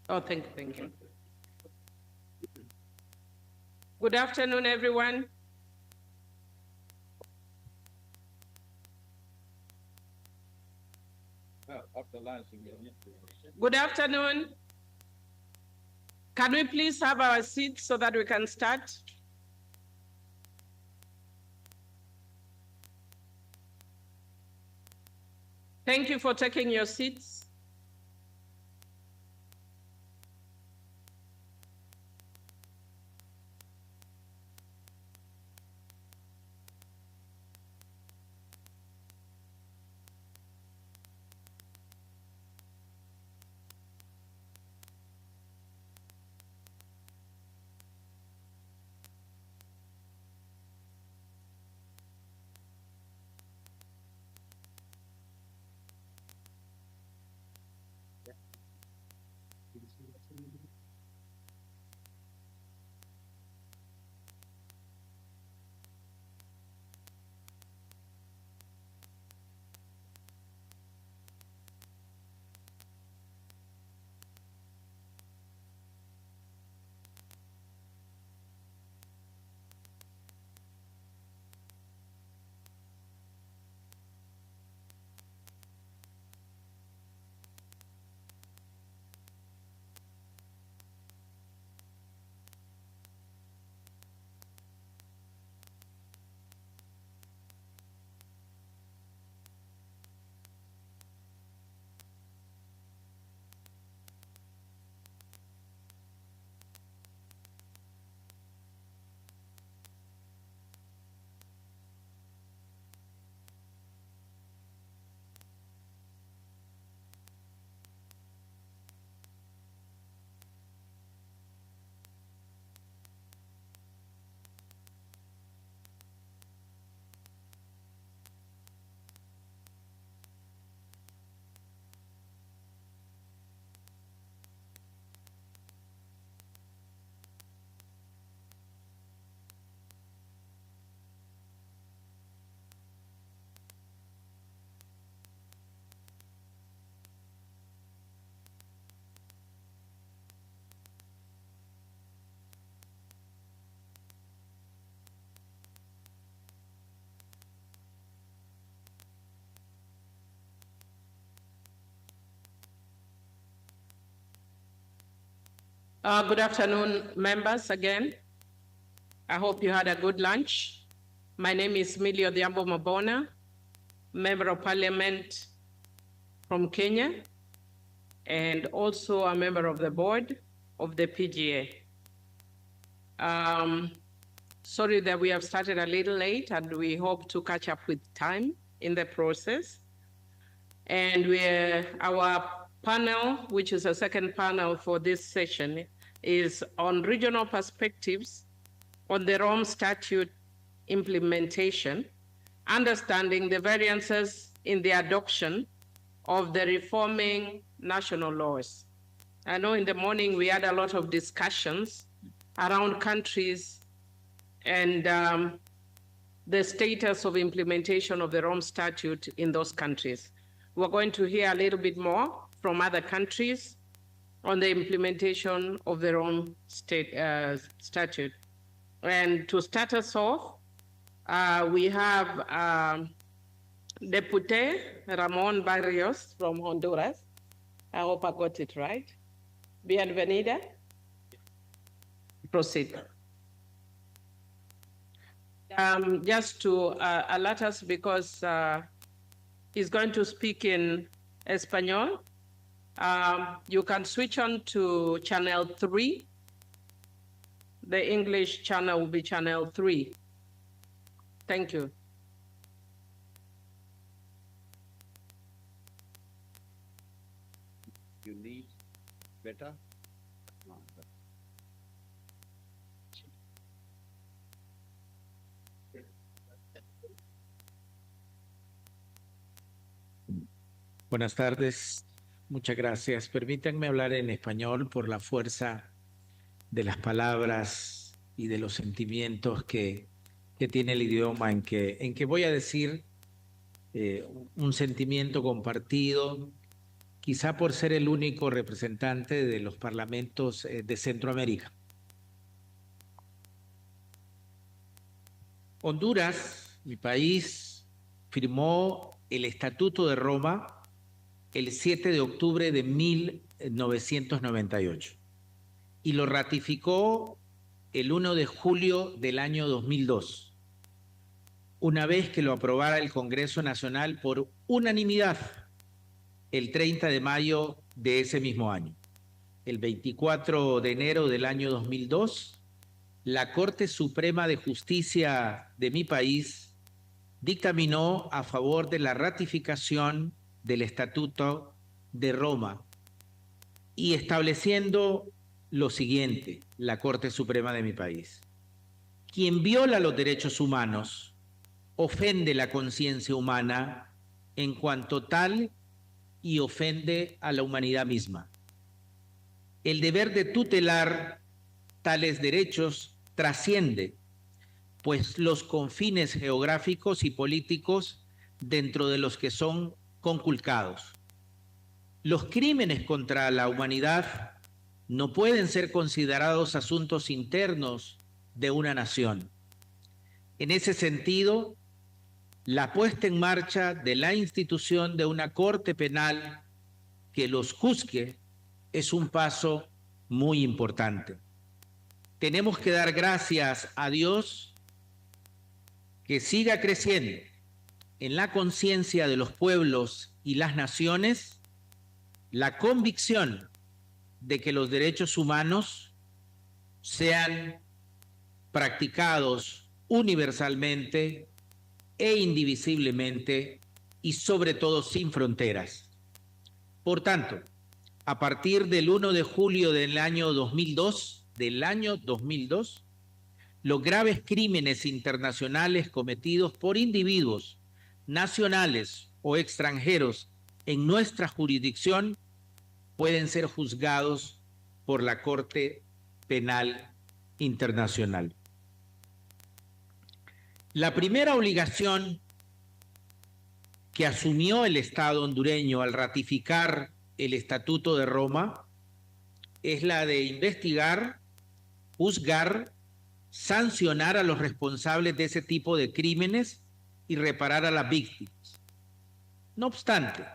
Oh, thank you. Good afternoon, everyone. Good afternoon. Can we please have our seats so that we can start? Thank you for taking your seats. Good afternoon, members, again. I hope you had a good lunch. My name is Millie Odhiambo Mabona, Member of Parliament from Kenya, and also a member of the board of the PGA. Sorry that we have started a little late, and we hope to catch up with time in the process. And our panel, which is a second panel for this session, is on regional perspectives on the Rome Statute implementation, understanding the variances in the adoption of the reforming national laws. I know in the morning we had a lot of discussions around countries and the status of implementation of the Rome Statute in those countries. We're going to hear a little bit more from other countries on the implementation of the Rome Statute. And to start us off, we have Deputy Ramon Barrios from Honduras. I hope I got it right. Bienvenida. Proceed. Just to alert us, because he's going to speak in Espanol, you can switch on to channel 3. The English channel will be channel 3. Thank you. You need better? Buenas tardes, muchas gracias. Permítanme hablar en español por la fuerza de las palabras y de los sentimientos que tiene el idioma, en que voy a decir un sentimiento compartido quizá por ser el único representante de los parlamentos de Centroamérica. Honduras, mi país, firmó el Estatuto de Roma el 7 de octubre de 1998 y lo ratificó el 1 de julio del año 2002, una vez que lo aprobara el Congreso Nacional por unanimidad el 30 de mayo de ese mismo año. El 24 de enero del año 2002, la Corte Suprema de Justicia de mi país dictaminó a favor de la ratificación del Estatuto de Roma y estableciendo lo siguiente, la Corte Suprema de mi país: quien viola los derechos humanos ofende la conciencia humana en cuanto tal y ofende a la humanidad misma. El deber de tutelar tales derechos trasciende, pues, los confines geográficos y políticos dentro de los que son conculcados. Los crímenes contra la humanidad no pueden ser considerados asuntos internos de una nación. En ese sentido, la puesta en marcha de la institución de una Corte Penal que los juzgue es un paso muy importante. Tenemos que dar gracias a Dios que siga creciendo en la conciencia de los pueblos y las naciones la convicción de que los derechos humanos sean practicados universalmente e indivisiblemente y sobre todo sin fronteras. Por tanto, a partir del 1 de julio del año 2002, los graves crímenes internacionales cometidos por individuos nacionales o extranjeros en nuestra jurisdicción pueden ser juzgados por la Corte Penal Internacional. La primera obligación que asumió el Estado hondureño al ratificar el Estatuto de Roma es la de investigar, juzgar, sancionar a los responsables de ese tipo de crímenes y reparar a las víctimas. No obstante,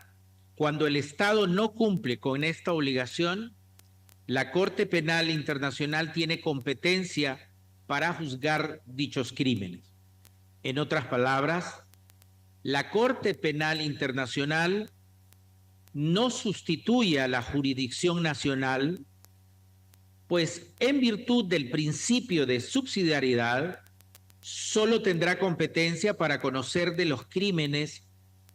cuando el Estado no cumple con esta obligación, la Corte Penal Internacional tiene competencia para juzgar dichos crímenes. En otras palabras, la Corte Penal Internacional no sustituye a la jurisdicción nacional, pues en virtud del principio de subsidiariedad, solo tendrá competencia para conocer de los crímenes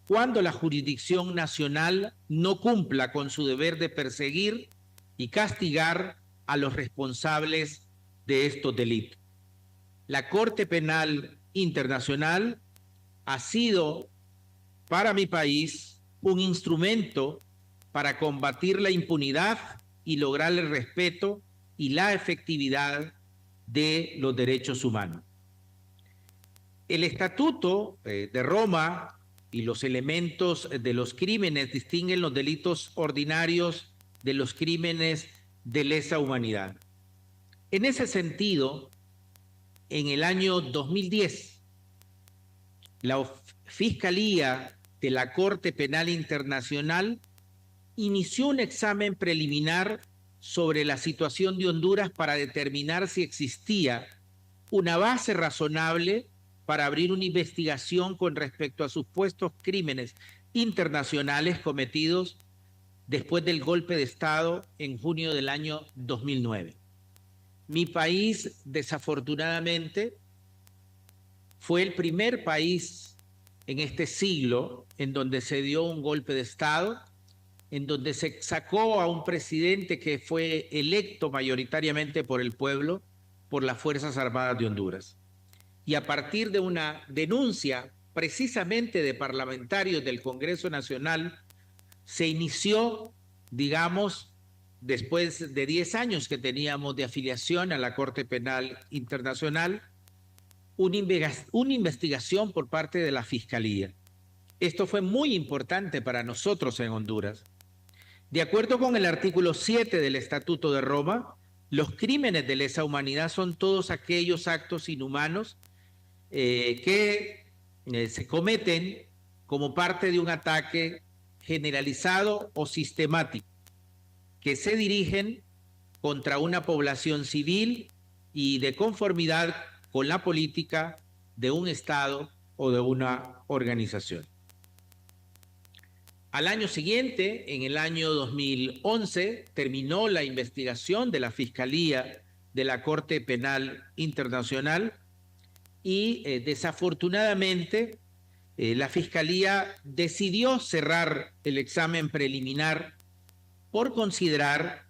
cuando la jurisdicción nacional no cumpla con su deber de perseguir y castigar a los responsables de estos delitos. La Corte Penal Internacional ha sido para mi país un instrumento para combatir la impunidad y lograr el respeto y la efectividad de los derechos humanos. El Estatuto de Roma y los elementos de los crímenes distinguen los delitos ordinarios de los crímenes de lesa humanidad. En ese sentido, en el año 2010, la Fiscalía de la Corte Penal Internacional inició un examen preliminar sobre la situación de Honduras para determinar si existía una base razonable para abrir una investigación con respecto a supuestos crímenes internacionales cometidos después del golpe de Estado en junio del año 2009. Mi país, desafortunadamente, fue el primer país en este siglo en donde se dio un golpe de Estado, en donde se sacó a un presidente que fue electo mayoritariamente por el pueblo, por las Fuerzas Armadas de Honduras. Y a partir de una denuncia precisamente de parlamentarios del Congreso Nacional, se inició, digamos, después de 10 años que teníamos de afiliación a la Corte Penal Internacional, una investigación por parte de la Fiscalía. Esto fue muy importante para nosotros en Honduras, De acuerdo con el artículo 7 del Estatuto de Roma, los crímenes de lesa humanidad son todos aquellos actos inhumanos que se cometen como parte de un ataque generalizado o sistemático que se dirigen contra una población civil y de conformidad con la política de un Estado o de una organización. Al año siguiente, en el año 2011, terminó la investigación de la Fiscalía de la Corte Penal Internacional y desafortunadamente la Fiscalía decidió cerrar el examen preliminar por considerar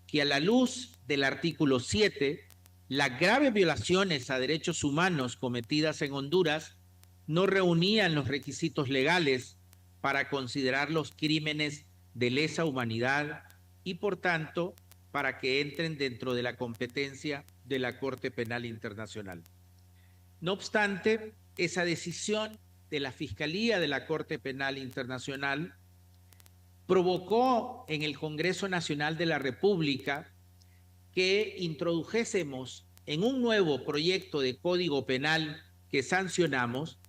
que a la luz del artículo 7, las graves violaciones a derechos humanos cometidas en Honduras no reunían los requisitos legales para considerar los crímenes de lesa humanidad y, por tanto, para que entren dentro de la competencia de la Corte Penal Internacional. No obstante, esa decisión de la Fiscalía de la Corte Penal Internacional provocó en el Congreso Nacional de la República que introdujésemos en un nuevo proyecto de Código Penal que sancionamos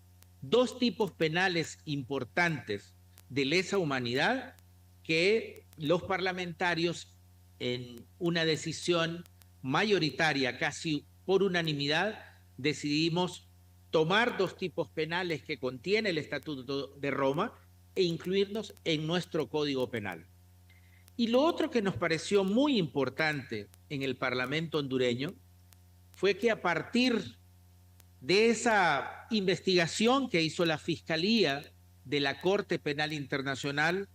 dos tipos penales importantes de lesa humanidad que los parlamentarios en una decisión mayoritaria, casi por unanimidad, decidimos tomar dos tipos penales que contiene el Estatuto de Roma e incluirnos en nuestro Código Penal. Y lo otro que nos pareció muy importante en el Parlamento hondureño fue que a partir de esa investigación que hizo la Fiscalía de la Corte Penal Internacional,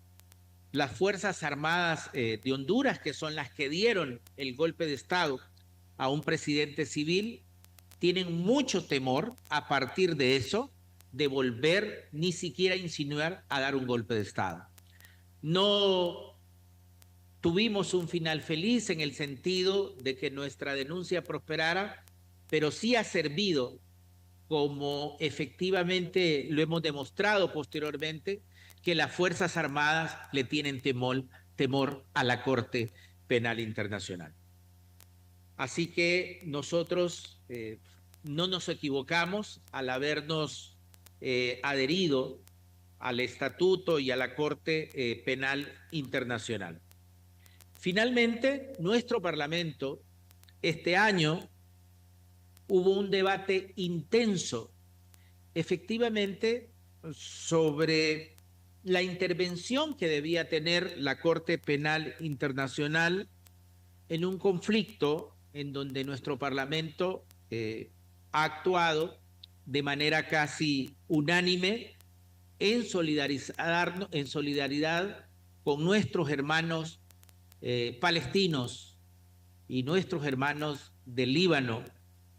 las Fuerzas Armadas de Honduras, que son las que dieron el golpe de Estado a un presidente civil, tienen mucho temor a partir de eso de volver ni siquiera a insinuar a dar un golpe de Estado. No tuvimos un final feliz en el sentido de que nuestra denuncia prosperara, pero sí ha servido, como efectivamente lo hemos demostrado posteriormente, que las Fuerzas Armadas le tienen temor a la Corte Penal Internacional. Así que nosotros no nos equivocamos al habernos adherido al Estatuto y a la Corte Penal Internacional. Finalmente, nuestro Parlamento, este año, hubo un debate intenso, efectivamente, sobre la intervención que debía tener la Corte Penal Internacional en un conflicto en donde nuestro Parlamento ha actuado de manera casi unánime en solidaridad con nuestros hermanos palestinos y nuestros hermanos del Líbano,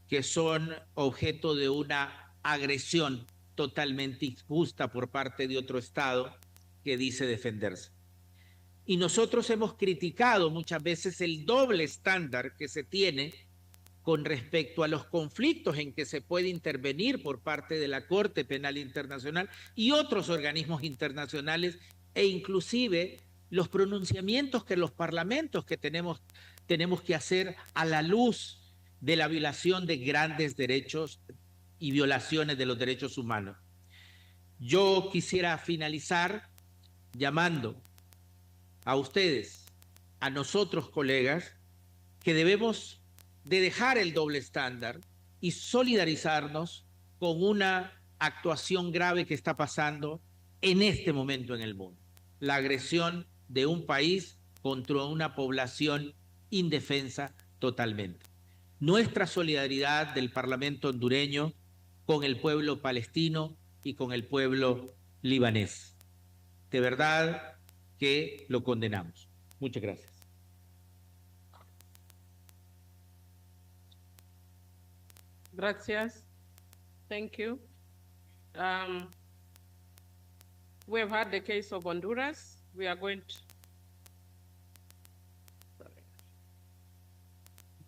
que son objeto de una agresión totalmente injusta por parte de otro Estado que dice defenderse. Y nosotros hemos criticado muchas veces el doble estándar que se tiene con respecto a los conflictos en que se puede intervenir por parte de la Corte Penal Internacional y otros organismos internacionales, e inclusive los pronunciamientos que los parlamentos que tenemos que hacer a la luz de la violación de grandes derechos y violaciones de los derechos humanos. Yo quisiera finalizar llamando a ustedes, a nosotros colegas, que debemos de dejar el doble estándar y solidarizarnos con una actuación grave que está pasando en este momento en el mundo. La agresión de un país contra una población indefensa totalmente. Nuestra solidaridad del Parlamento hondureño con el pueblo palestino y con el pueblo libanés. De verdad que lo condenamos. Muchas gracias. Gracias. Thank you. We have had the case of Honduras. We are going to...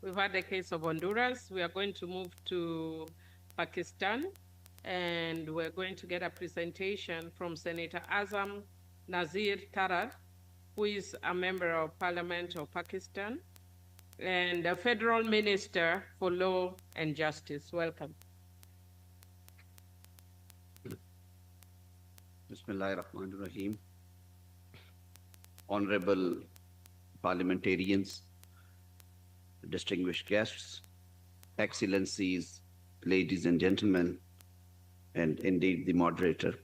We've had the case of Honduras. We are going to move to Pakistan, and we're going to get a presentation from Senator Azam Nazir Tarar who is a member of Parliament of Pakistan, and the Federal Minister for Law and Justice. Welcome. Bismillahirrahmanirrahim. Honorable parliamentarians, distinguished guests, excellencies, ladies and gentlemen, and indeed the moderator.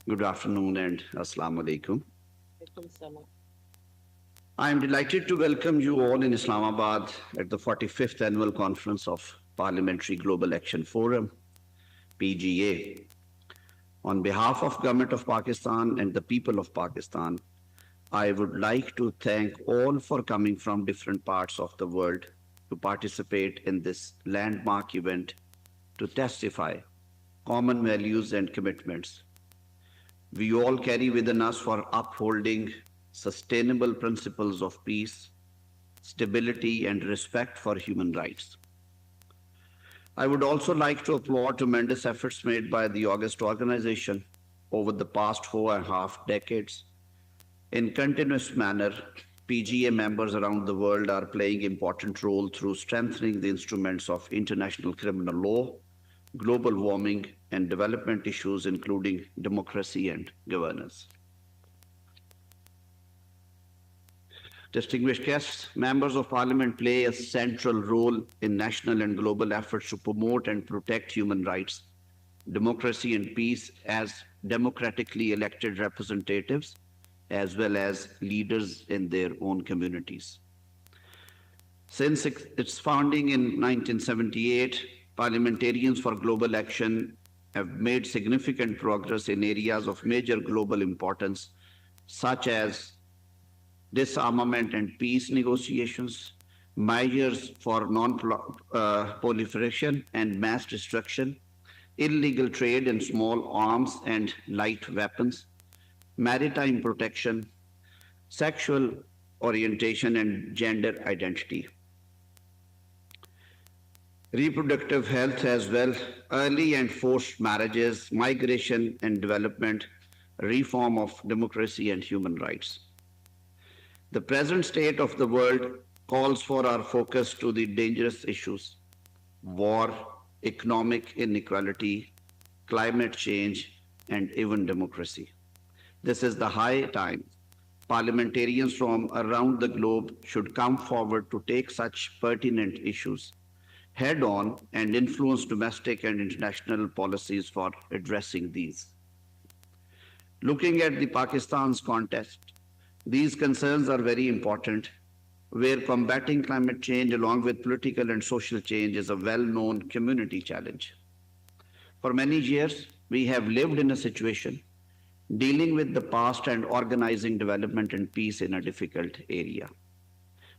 Good afternoon and Assalamu alaikum. I am delighted to welcome you all in Islamabad at the 45th Annual Conference of Parliamentary Global Action Forum, PGA. On behalf of Government of Pakistan and the people of Pakistan, I would like to thank all for coming from different parts of the world to participate in this landmark event to testify common values and commitments we all carry within us for upholding sustainable principles of peace, stability, and respect for human rights. I would also like to applaud tremendous efforts made by the August organization over the past 4.5 decades. In continuous manner, PGA members around the world are playing important role through strengthening the instruments of international criminal law, global warming, and development issues, including democracy and governance. Distinguished guests, members of parliament play a central role in national and global efforts to promote and protect human rights, democracy, and peace as democratically elected representatives, as well as leaders in their own communities. Since its founding in 1978, Parliamentarians for Global Action have made significant progress in areas of major global importance, such as disarmament and peace negotiations, measures for non-proliferation and mass destruction, illegal trade in small arms and light weapons, maritime protection, sexual orientation and gender identity, reproductive health as well, early and forced marriages, migration and development, reform of democracy and human rights. The present state of the world calls for our focus to the dangerous issues: war, economic inequality, climate change, and even democracy. This is the high time parliamentarians from around the globe should come forward to take such pertinent issues head on and influence domestic and international policies for addressing these. Looking at the Pakistan's context, these concerns are very important, where combating climate change along with political and social change is a well-known community challenge. For many years, we have lived in a situation dealing with the past and organizing development and peace in a difficult area.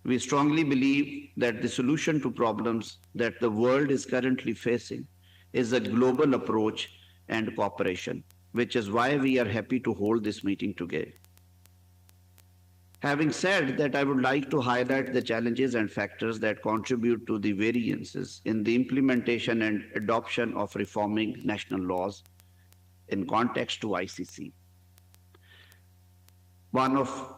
We strongly believe that the solution to problems that the world is currently facing is a global approach and cooperation, which is why we are happy to hold this meeting today. Having said that, I would like to highlight the challenges and factors that contribute to the variances in the implementation and adoption of reforming national laws in context to ICC. One of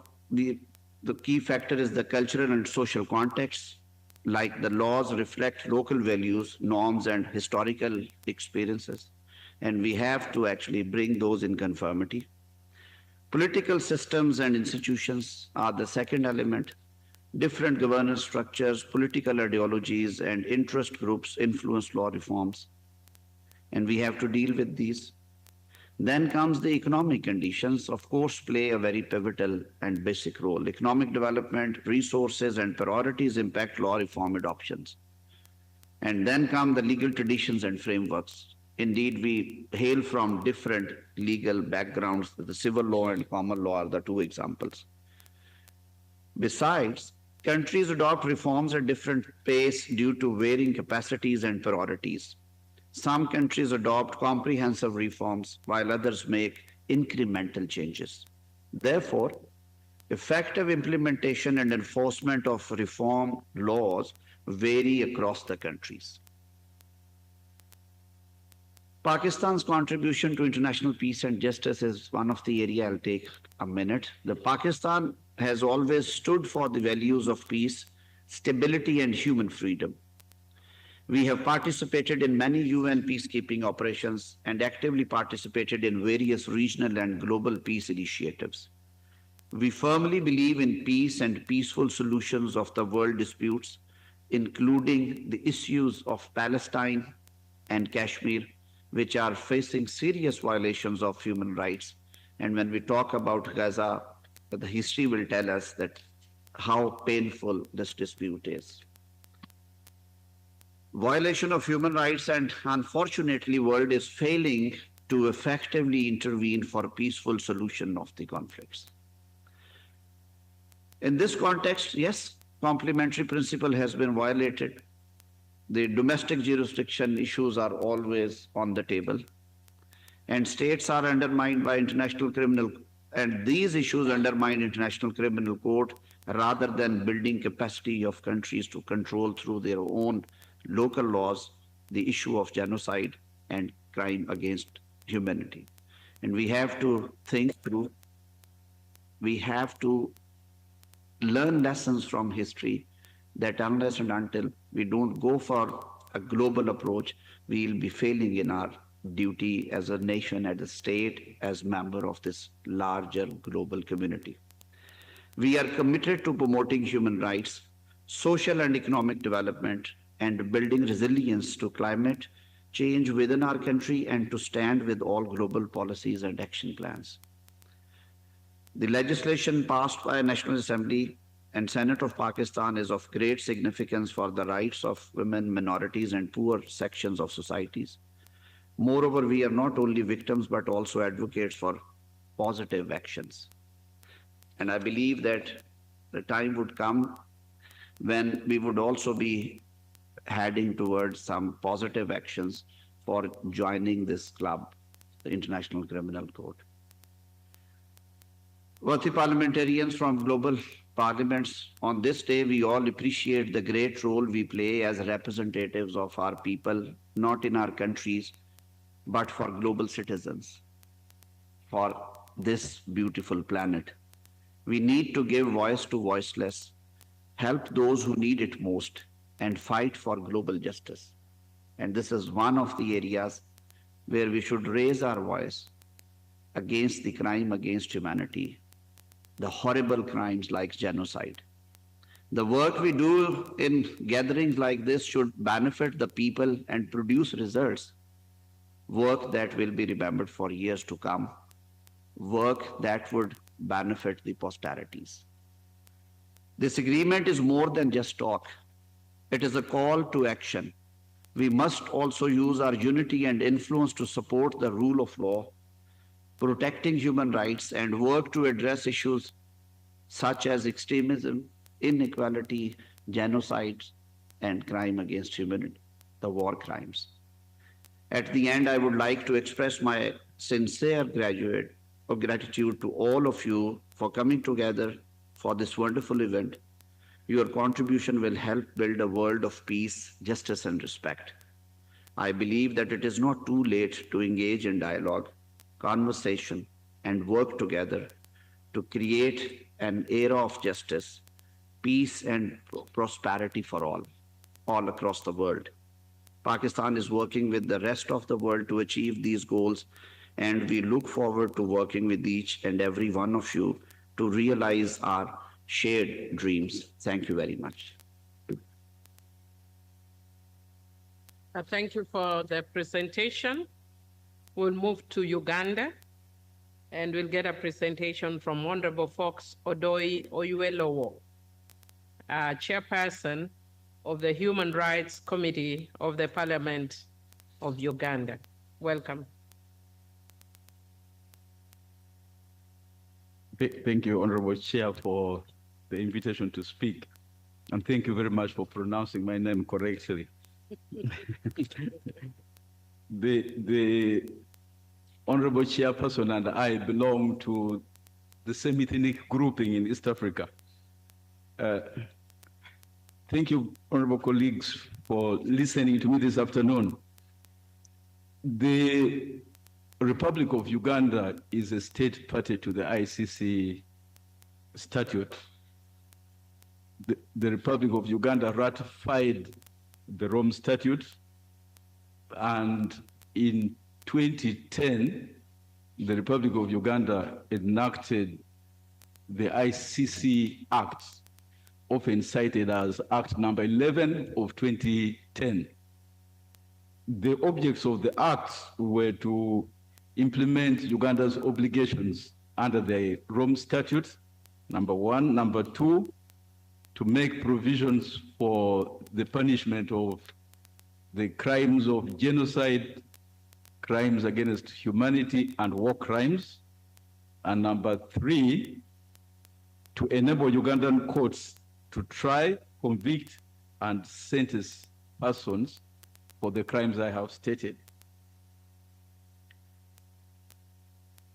the key factor is the cultural and social context, like the laws reflect local values, norms, and historical experiences, and we have to actually bring those in conformity. Political systems and institutions are the second element. Different governance structures, political ideologies, and interest groups influence law reforms, and we have to deal with these. Then comes the economic conditions, of course, play a very pivotal and basic role. Economic development, resources, and priorities impact law reform adoptions. And then come the legal traditions and frameworks. Indeed, we hail from different legal backgrounds. The civil law and common law are the two examples. Besides, countries adopt reforms at different pace due to varying capacities and priorities. Some countries adopt comprehensive reforms, while others make incremental changes. Therefore, effective implementation and enforcement of reform laws vary across the countries. Pakistan's contribution to international peace and justice is one of the area I'll take a minute. The Pakistan has always stood for the values of peace, stability, and human freedom. We have participated in many UN peacekeeping operations and actively participated in various regional and global peace initiatives. We firmly believe in peace and peaceful solutions of the world disputes, including the issues of Palestine and Kashmir, which are facing serious violations of human rights. And when we talk about Gaza, the history will tell us that how painful this dispute is. Violation of human rights, and unfortunately world is failing to effectively intervene for peaceful solution of the conflicts. In this context, yes, complementary principle has been violated. The domestic jurisdiction issues are always on the table, and states are undermined by international criminal, and these issues undermine international criminal court rather than building capacity of countries to control through their own local laws the issue of genocide and crime against humanity. And we have to think through, we have to learn lessons from history that unless and until we don't go for a global approach, we will be failing in our duty as a nation, as a state, as member of this larger global community. We are committed to promoting human rights, social and economic development, and building resilience to climate change within our country and to stand with all global policies and action plans. The legislation passed by National Assembly and Senate of Pakistan is of great significance for the rights of women, minorities, and poor sections of societies. Moreover, we are not only victims but also advocates for positive actions. And I believe that the time would come when we would also be heading towards some positive actions for joining this club, the International Criminal Court. Worthy parliamentarians from global parliaments, on this day we all appreciate the great role we play as representatives of our people, not in our countries, but for global citizens, for this beautiful planet. We need to give voice to voiceless, help those who need it most, and fight for global justice. And this is one of the areas where we should raise our voice against the crime against humanity, the horrible crimes like genocide. The work we do in gatherings like this should benefit the people and produce results, work that will be remembered for years to come, work that would benefit the posterities. This agreement is more than just talk. It is a call to action. We must also use our unity and influence to support the rule of law, protecting human rights, and work to address issues such as extremism, inequality, genocides, and crime against humanity, the war crimes. At the end, I would like to express my sincere gratitude to all of you for coming together for this wonderful event. Your contribution will help build a world of peace, justice, and respect. I believe that it is not too late to engage in dialogue, conversation, and work together to create an era of justice, peace, and prosperity for all across the world. Pakistan is working with the rest of the world to achieve these goals, and we look forward to working with each and every one of you to realize our shared dreams. Thank you very much. Thank you for the presentation. We'll move to Uganda, and we'll get a presentation from Honorable Fox Odoi Oyuelowo, chairperson of the Human Rights Committee of the Parliament of Uganda. Welcome. Thank you, Honorable Chair, for the invitation to speak. And thank you very much for pronouncing my name correctly. The Honorable Chairperson and I belong to the same ethnic grouping in East Africa. Thank you, honorable colleagues, for listening to me this afternoon. The Republic of Uganda is a state party to the ICC statute. The Republic of Uganda ratified the Rome Statute, and in 2010, the Republic of Uganda enacted the ICC Act, often cited as Act number 11 of 2010. The objects of the Act were to implement Uganda's obligations under the Rome Statute, number one. Number two, to make provisions for the punishment of the crimes of genocide, crimes against humanity, and war crimes. And number three, to enable Ugandan courts to try, convict, and sentence persons for the crimes I have stated.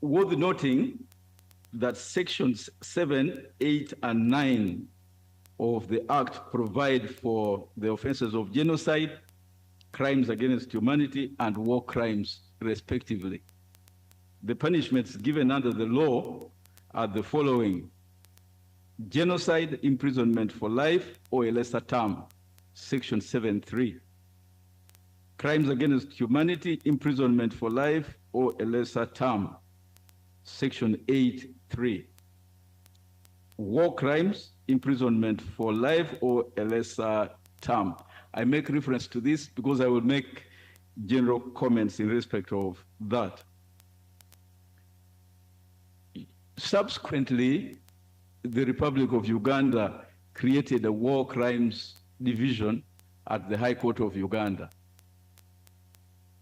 Worth noting that sections 7, 8, and 9 of the Act provide for the offenses of genocide, crimes against humanity, and war crimes, respectively. The punishments given under the law are the following: genocide, imprisonment for life or a lesser term, section 7.3. Crimes against humanity, imprisonment for life or a lesser term, section 8.3. War crimes, imprisonment for life or a lesser term. I make reference to this because I will make general comments in respect of that. Subsequently, the Republic of Uganda created a war crimes division at the High Court of Uganda.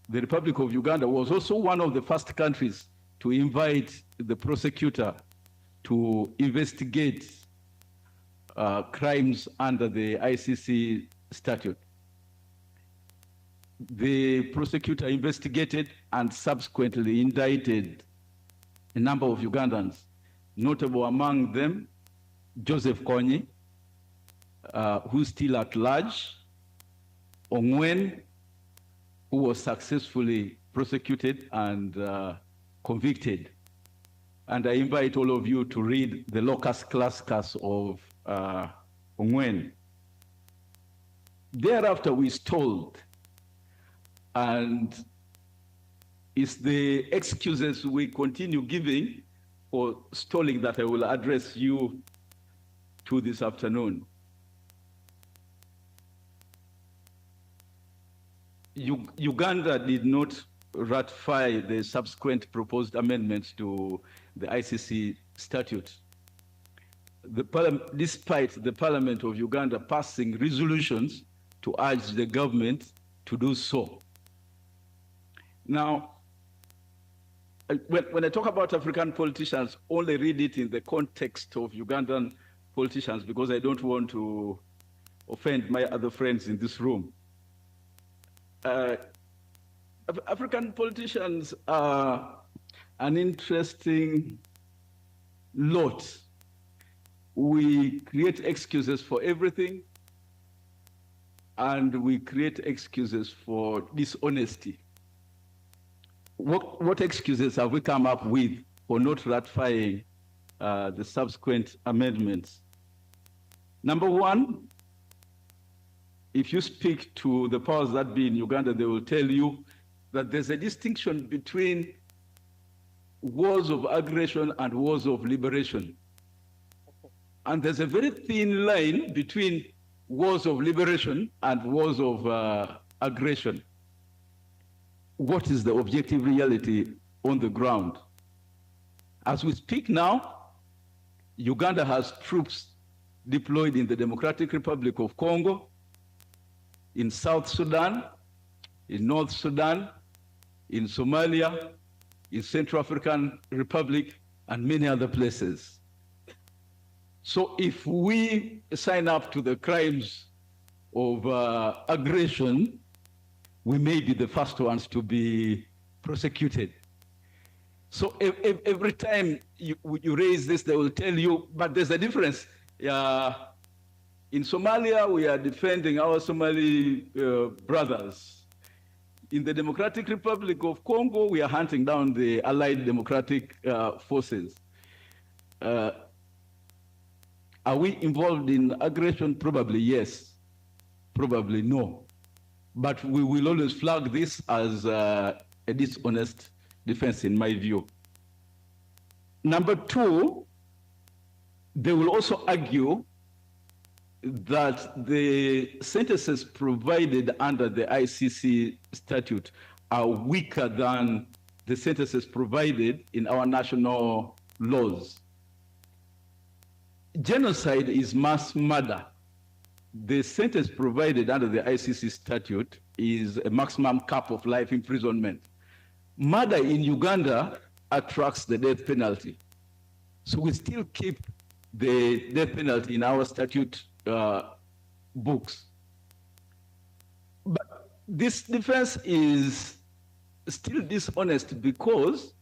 The Republic of Uganda was also one of the first countries to invite the prosecutor to investigate crimes under the ICC statute. The prosecutor investigated and subsequently indicted a number of Ugandans, notable among them Joseph Kony, who's still at large, Ongwen, who was successfully prosecuted and convicted. And I invite all of you to read the locus classicus of Ongwen. Thereafter, we stalled, and it's the excuses we continue giving for stalling that I will address you to this afternoon. Uganda did not ratify the subsequent proposed amendments to the ICC statute, despite the Parliament of Uganda passing resolutions to urge the government to do so. Now, when I talk about African politicians, only read it in the context of Ugandan politicians, because I don't want to offend my other friends in this room. African politicians are an interesting lot. We create excuses for everything, and we create excuses for dishonesty. What excuses have we come up with for not ratifying the subsequent amendments? Number one, if you speak to the powers that be in Uganda, they will tell you that there's a distinction between wars of aggression and wars of liberation. And there's a very thin line between wars of liberation and wars of aggression. What is the objective reality on the ground? As we speak now, Uganda has troops deployed in the Democratic Republic of Congo, in South Sudan, in North Sudan, in Somalia, in Central African Republic, and many other places. So if we sign up to the crimes of aggression, we may be the first ones to be prosecuted. So every time you raise this, they will tell you, but there's a difference. In Somalia, we are defending our Somali brothers. In the Democratic Republic of Congo, we are hunting down the Allied Democratic Forces. Are we involved in aggression? Probably yes, probably no. But we will always flag this as a dishonest defense, in my view. Number two, they will also argue that the sentences provided under the ICC statute are weaker than the sentences provided in our national laws. Genocide is mass murder. The sentence provided under the ICC statute is a maximum cap of life imprisonment. Murder in Uganda attracts the death penalty. So we still keep the death penalty in our statute books. But this defense is still dishonest because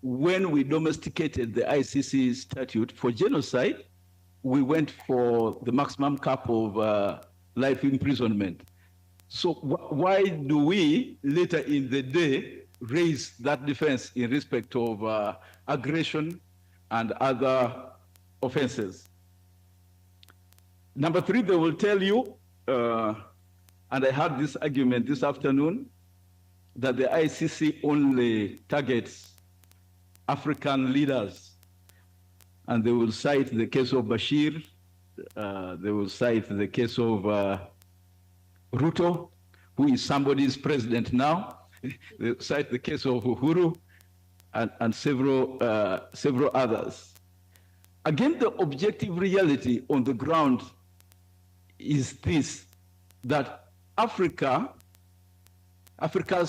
when we domesticated the ICC statute for genocide, we went for the maximum cap of life imprisonment. So why do we later in the day raise that defense in respect of aggression and other offenses? Number three, they will tell you, and I had this argument this afternoon, that the ICC only targets African leaders. And they will cite the case of Bashir, they will cite the case of Ruto, who is somebody's president now. They will cite the case of Uhuru and several others. Again, the objective reality on the ground is this, that Africa's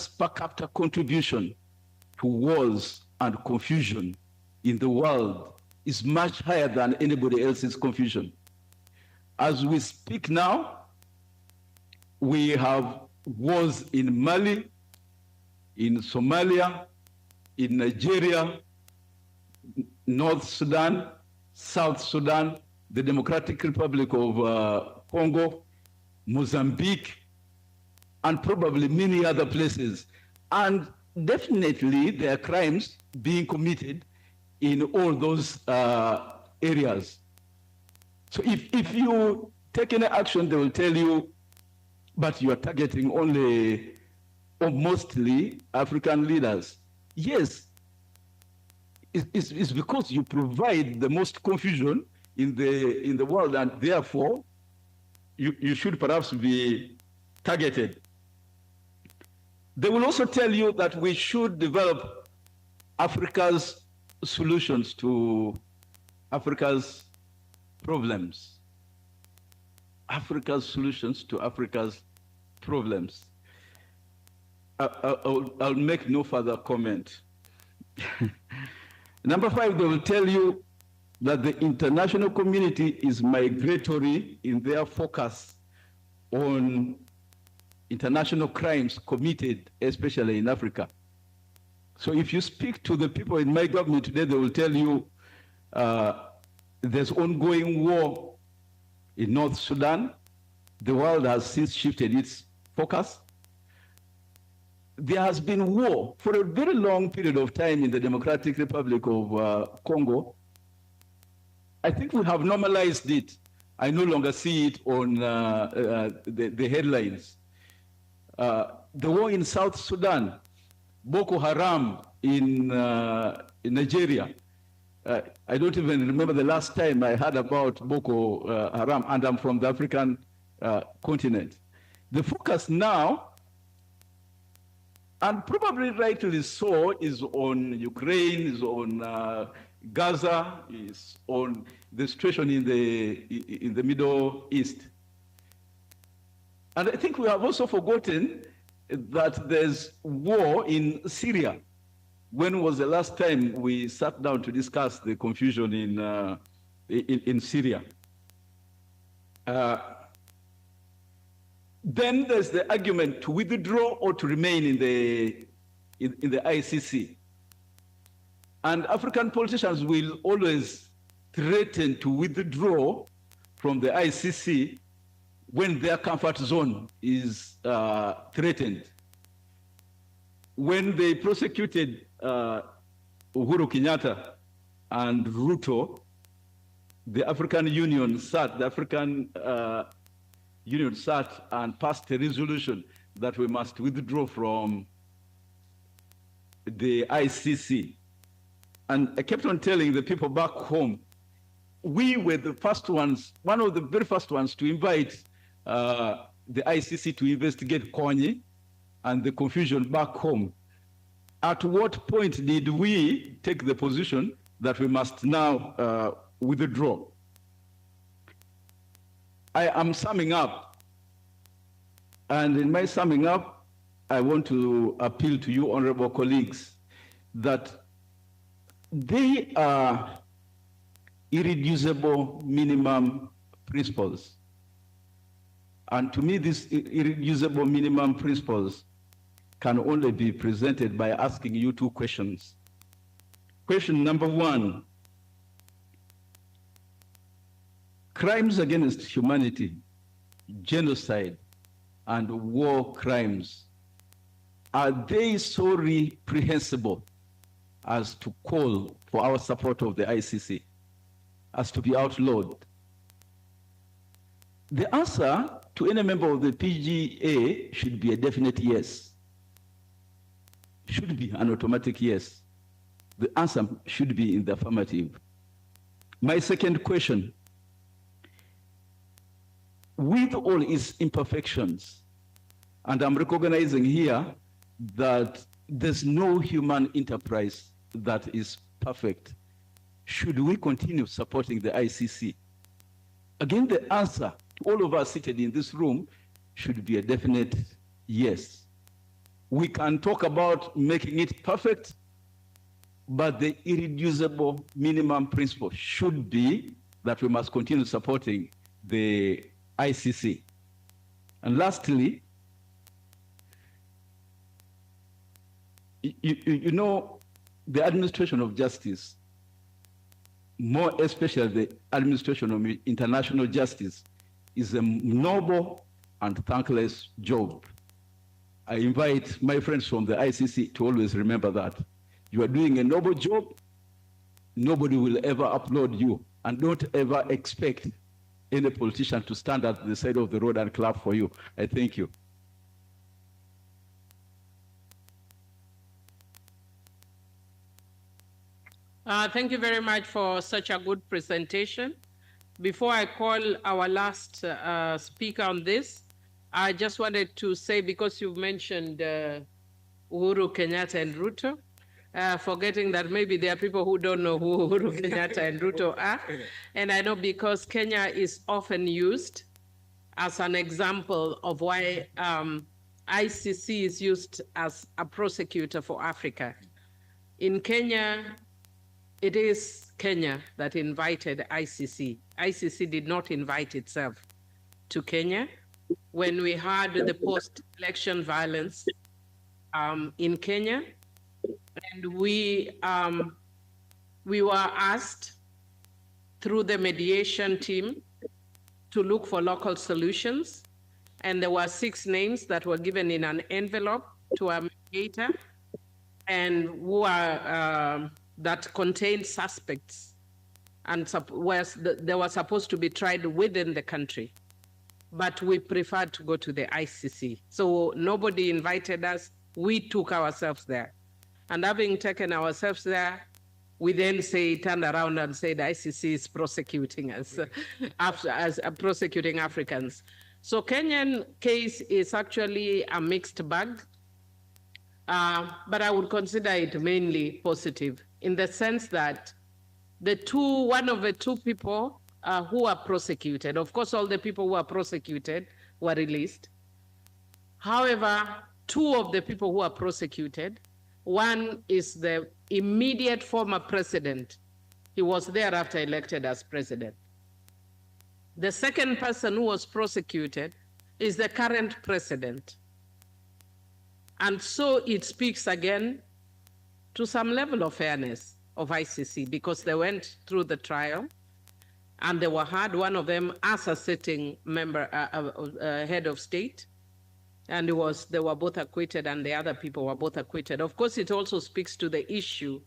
per capita contribution to wars and confusion in the world is much higher than anybody else's confusion. As we speak now, we have wars in Mali, in Somalia, in Nigeria, North Sudan, South Sudan, the Democratic Republic of Congo, Mozambique, and probably many other places. And definitely there are crimes being committed in all those areas. So if you take any action, they will tell you, but you are targeting only or mostly African leaders. Yes, it's because you provide the most confusion in the world, and therefore you should perhaps be targeted. They will also tell you that we should develop Africa's solutions to Africa's problems. Africa's solutions to Africa's problems. I'll make no further comment. Number five, they will tell you that the international community is migratory in their focus on international crimes committed, especially in Africa. So if you speak to the people in my government today, they will tell you there's ongoing war in North Sudan. The world has since shifted its focus. There has been war for a very long period of time in the Democratic Republic of Congo. I think we have normalized it. I no longer see it on the headlines. The war in South Sudan, Boko Haram in Nigeria. I don't even remember the last time I heard about Boko Haram, and I'm from the African continent. The focus now, and probably rightly so, is on Ukraine, is on Gaza, is on the situation in the Middle East. And I think we have also forgotten that there's war in Syria. When was the last time we sat down to discuss the confusion in Syria? Then there's the argument to withdraw or to remain in the ICC. And African politicians will always threaten to withdraw from the ICC when their comfort zone is threatened. when they prosecuted Uhuru Kenyatta and Ruto, the African Union sat and passed a resolution that we must withdraw from the ICC. And I kept on telling the people back home, we were the first ones, one of the very first ones to invite the ICC to investigate Kony and the confusion back home. At what point did we take the position that we must now withdraw? I am summing up, and in my summing up, I want to appeal to you, honorable colleagues, that they are irreducible minimum principles. And to me, these irreducible minimum principles can only be presented by asking you two questions. Question number one, crimes against humanity, genocide, and war crimes, are they so reprehensible as to call for our support of the ICC, as to be outlawed? The answer to any member of the PGA should be a definite yes. Should be an automatic yes. The answer should be in the affirmative. My second question, with all its imperfections, and I'm recognizing here that there's no human enterprise that is perfect, should we continue supporting the ICC? Again, the answer to all of us seated in this room should be a definite yes. We can talk about making it perfect, but the irreducible minimum principle should be that we must continue supporting the ICC. And lastly, you know, the administration of justice, more especially the administration of international justice, is a noble and thankless job. I invite my friends from the ICC to always remember that. You are doing a noble job, nobody will ever applaud you, and don't ever expect any politician to stand at the side of the road and clap for you. I thank you. Thank you very much for such a good presentation. Before I call our last speaker on this, I just wanted to say, because you mentioned Uhuru Kenyatta and Ruto, forgetting that maybe there are people who don't know who Uhuru Kenyatta and Ruto are. And I know because Kenya is often used as an example of why ICC is used as a prosecutor for Africa. In Kenya, it is Kenya that invited ICC. ICC did not invite itself to Kenya. When we had the post-election violence in Kenya, and we were asked through the mediation team to look for local solutions, and there were 6 names that were given in an envelope to a mediator, and who are that contained suspects, and they were supposed to be tried within the country. But we preferred to go to the ICC. So nobody invited us, we took ourselves there. And having taken ourselves there, we then turned around and said ICC is prosecuting us, as prosecuting Africans. So Kenyan case is actually a mixed bag, but I would consider it mainly positive in the sense that one of the 2 people who are prosecuted, of course, all the people who are prosecuted were released. However, 2 of the people who are prosecuted, one is the immediate former president. He was thereafter elected as president. The second person who was prosecuted is the current president. And so it speaks again to some level of fairness of ICC, because they went through the trial and they were had, one of them as a sitting member, head of state, And they were both acquitted, and the other people were both acquitted. Of course, it also speaks to the issue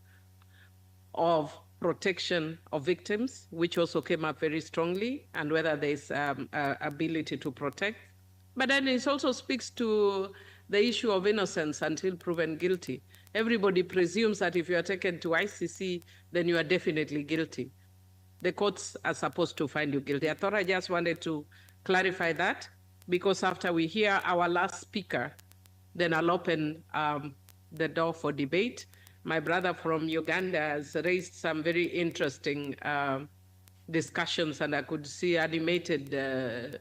of protection of victims, which also came up very strongly, and whether there's ability to protect. But then it also speaks to the issue of innocence until proven guilty. Everybody presumes that if you are taken to ICC, then you are definitely guilty. The courts are supposed to find you guilty. I thought I just wanted to clarify that, because after we hear our last speaker, then I'll open the door for debate. My brother from Uganda has raised some very interesting discussions, and I could see animated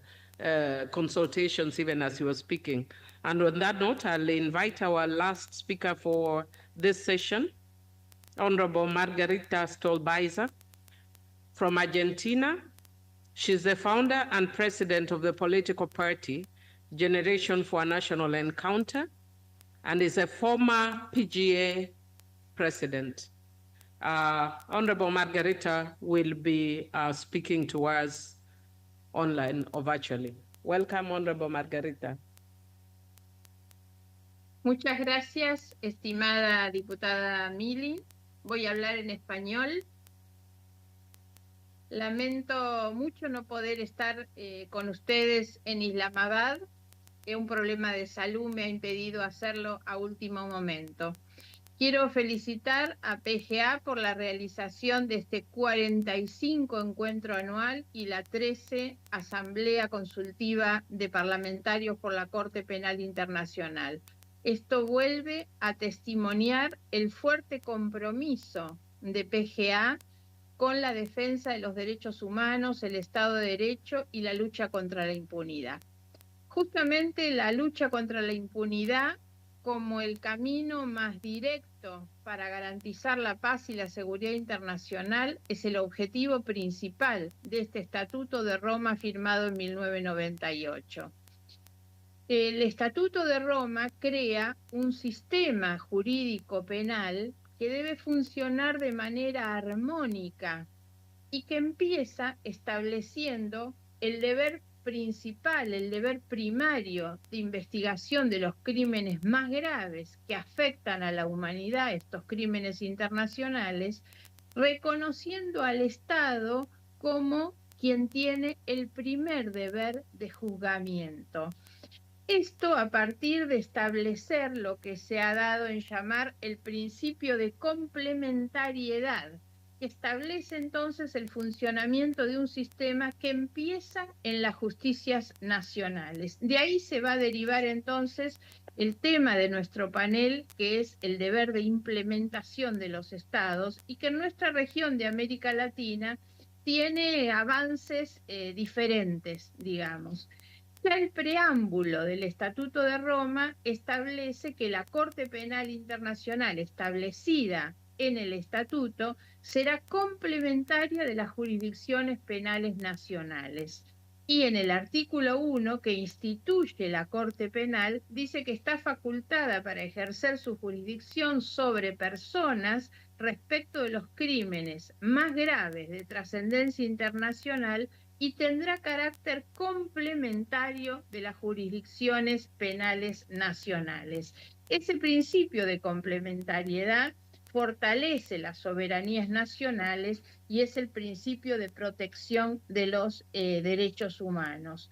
consultations even as he was speaking. And on that note, I'll invite our last speaker for this session, Honorable Margarita Stolbizer from Argentina. She's the founder and president of the political party Generation for a National Encounter, and is a former PGA president. Honorable Margarita will be speaking to us online or virtually. Welcome, Honorable Margarita. Muchas gracias, estimada diputada Mili. Voy a hablar en español. Lamento mucho no poder estar con ustedes en Islamabad, que un problema de salud me ha impedido hacerlo a último momento. Quiero felicitar a PGA por la realización de este 45 encuentro anual y la 13 Asamblea Consultiva de Parlamentarios por la Corte Penal Internacional. Esto vuelve a testimoniar el fuerte compromiso de PGA con la defensa de los derechos humanos, el Estado de Derecho y la lucha contra la impunidad. Justamente la lucha contra la impunidad como el camino más directo para garantizar la paz y la seguridad internacional es el objetivo principal de este Estatuto de Roma firmado en 1998. El Estatuto de Roma crea un sistema jurídico penal que debe funcionar de manera armónica y que empieza estableciendo el deber principal, el deber primario de investigación de los crímenes más graves que afectan a la humanidad, estos crímenes internacionales, reconociendo al Estado como quien tiene el primer deber de juzgamiento. Esto a partir de establecer lo que se ha dado en llamar el principio de complementariedad, que establece entonces el funcionamiento de un sistema que empieza en las justicias nacionales. De ahí se va a derivar entonces el tema de nuestro panel, que es el deber de implementación de los estados, y que en nuestra región de América Latina tiene avances diferentes, digamos. Ya el preámbulo del Estatuto de Roma establece que la Corte Penal Internacional establecida en el Estatuto será complementaria de las jurisdicciones penales nacionales. Y en el artículo 1, que instituye la Corte Penal, dice que está facultada para ejercer su jurisdicción sobre personas respecto de los crímenes más graves de trascendencia internacional y tendrá carácter complementario de las jurisdicciones penales nacionales. Ese principio de complementariedad fortalece las soberanías nacionales y es el principio de protección de los derechos humanos.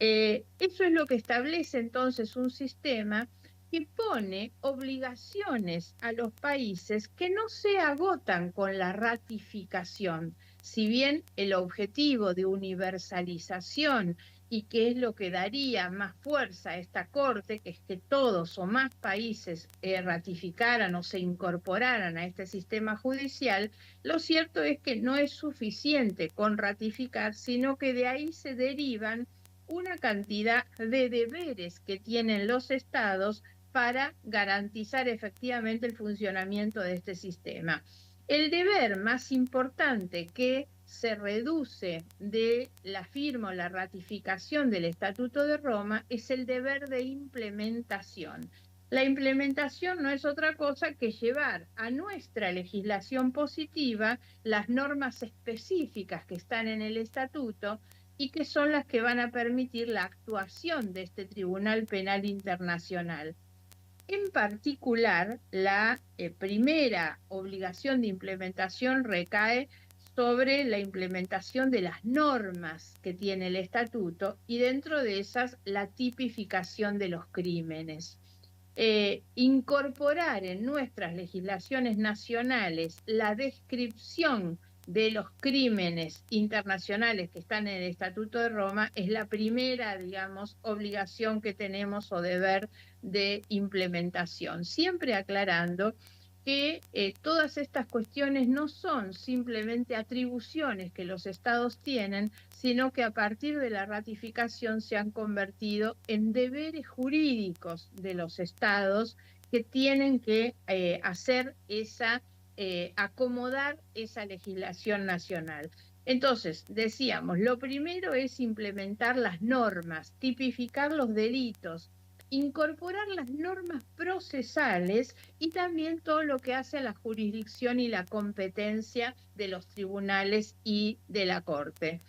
Eso es lo que establece entonces un sistema que pone obligaciones a los países que no se agotan con la ratificación. Si bien el objetivo de universalización y que es lo que daría más fuerza a esta Corte, que es que todos o más países ratificaran o se incorporaran a este sistema judicial, lo cierto es que no es suficiente con ratificar, sino que de ahí se derivan una cantidad de deberes que tienen los estados para garantizar efectivamente el funcionamiento de este sistema. El deber más importante que se reduce de la firma o la ratificación del Estatuto de Roma es el deber de implementación. La implementación no es otra cosa que llevar a nuestra legislación positiva las normas específicas que están en el Estatuto y que son las que van a permitir la actuación de este Tribunal Penal Internacional. En particular, la primera obligación de implementación recae sobre la implementación de las normas que tiene el estatuto y dentro de esas la tipificación de los crímenes. Incorporar en nuestras legislaciones nacionales la descripción de los crímenes internacionales que están en el Estatuto de Roma es la primera, digamos, obligación que tenemos o deber de implementación, siempre aclarando que todas estas cuestiones no son simplemente atribuciones que los estados tienen, sino que a partir de la ratificación se han convertido en deberes jurídicos de los estados que tienen que hacer esa, acomodar esa legislación nacional. Entonces, decíamos, lo primero es implementar las normas, tipificar los delitos, incorporar las normas procesales y también todo lo que hace a la jurisdicción y la competencia de los tribunales y de la Corte.